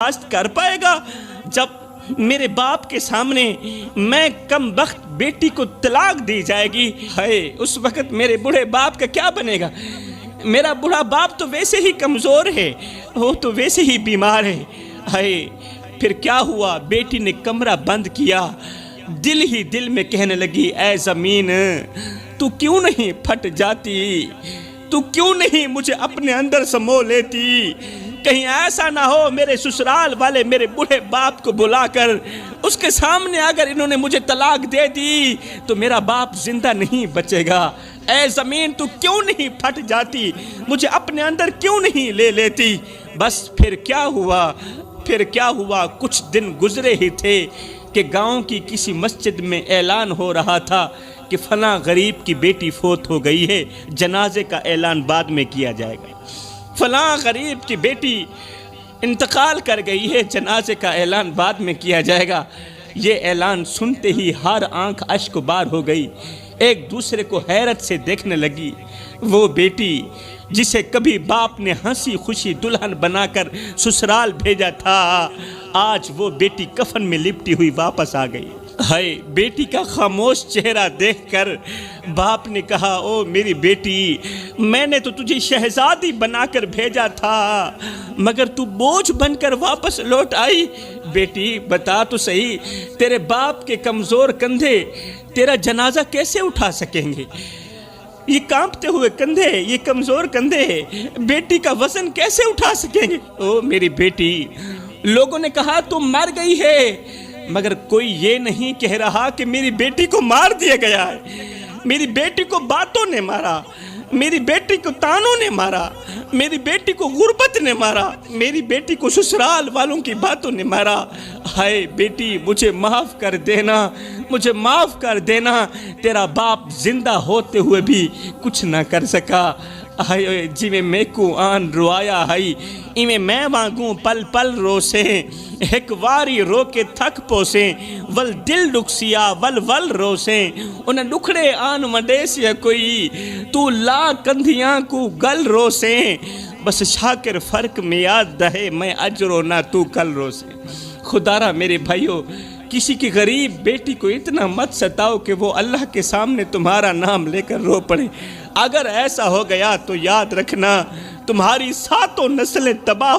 برداشت کر پائے گا جب میرے باپ کے سامنے میں کم بخت بیٹی کو طلاق دی جائے گی؟ ہائے اس وقت میرے بوڑھے باپ کا کیا بنے گا؟ میرا بوڑھا باپ تو ویسے ہی کمزور ہے، وہ تو ویسے ہی بیمار ہے۔ ہائے پھر کیا ہوا؟ بیٹی نے کمرہ بند کیا، دل ہی دل میں کہنے لگی، اے زمین تو کیوں نہیں پھٹ جاتی؟ تو کیوں نہیں مجھے اپنے اندر سمو لیتی؟ کہیں ایسا نہ ہو میرے سسرال والے میرے بوڑھے باپ کو بلا کر اس کے سامنے اگر انہوں نے مجھے طلاق دے دی تو میرا باپ زندہ نہیں بچے گا۔ اے زمین تو کیوں نہیں پھٹ جاتی؟ مجھے اپنے اندر کیوں نہیں لے لیتی؟ بس پھر کیا ہوا؟ کچھ دن گزرے ہی تھے کہ گاؤں کی کسی مسجد میں اعلان ہو رہا تھا کہ فلاں غریب کی بیٹی فوت ہو گئی ہے، جنازے کا اعلان بعد میں کیا جائے گا۔ فلاں غریب کی بیٹی انتقال کر گئی ہے، جنازے کا اعلان بعد میں کیا جائے گا۔ یہ اعلان سنتے ہی ہر آنکھ اشک بار ہو گئی، ایک دوسرے کو حیرت سے دیکھنے لگی۔ وہ بیٹی جسے کبھی باپ نے ہنسی خوشی دلہن بنا کر سسرال بھیجا تھا، آج وہ بیٹی کفن میں لپٹی ہوئی واپس آ گئی۔ ہائے بیٹی کا خاموش چہرہ دیکھ کر باپ نے کہا، او میری بیٹی، میں نے تو تجھے شہزادی بنا کر بھیجا تھا مگر تو بوجھ بن کر واپس لوٹ آئی۔ بیٹی بتا تو صحیح، تیرے باپ کے کمزور کندھے تیرا جنازہ کیسے اٹھا سکیں گے؟ یہ کانپتے ہوئے کندھے، یہ کمزور کندھے بیٹی کا وزن کیسے اٹھا سکیں گے؟ او میری بیٹی، لوگوں نے کہا تم مر گئی ہے مگر کوئی یہ نہیں کہہ رہا کہ میری بیٹی کو مار دیا گیا ہے۔ میری بیٹی کو باتوں نے مارا، میری بیٹی کو تانوں نے مارا، میری بیٹی کو غربت نے مارا، میری بیٹی کو سسرال والوں کی باتوں نے مارا۔ ہائے بیٹی مجھے معاف کر دینا، مجھے معاف کر دینا، تیرا باپ زندہ ہوتے ہوئے بھی کچھ نہ کر سکا۔ ہائے جی میں کو آن روایا ہائی ایویں میں وانگوں پل پل روسیں، ایک واری رو کے تھک پوسیں، ول دل ڈکسیا ول ول روسیں، انہیں ڈکھڑے آن مڈیسیا کوئی، تو لا کندھیاں کو گل روسیں، بس شاکر فرق میں یاد دہے میں اجرو نہ تو کل روسیں۔ خدارا میرے بھائیو، کسی کی غریب بیٹی کو اتنا مت ستاؤ کہ وہ اللہ کے سامنے تمہارا نام لے کر رو پڑے۔ اگر ایسا ہو گیا تو یاد رکھنا تمہاری ساتوں نسلیں تباہ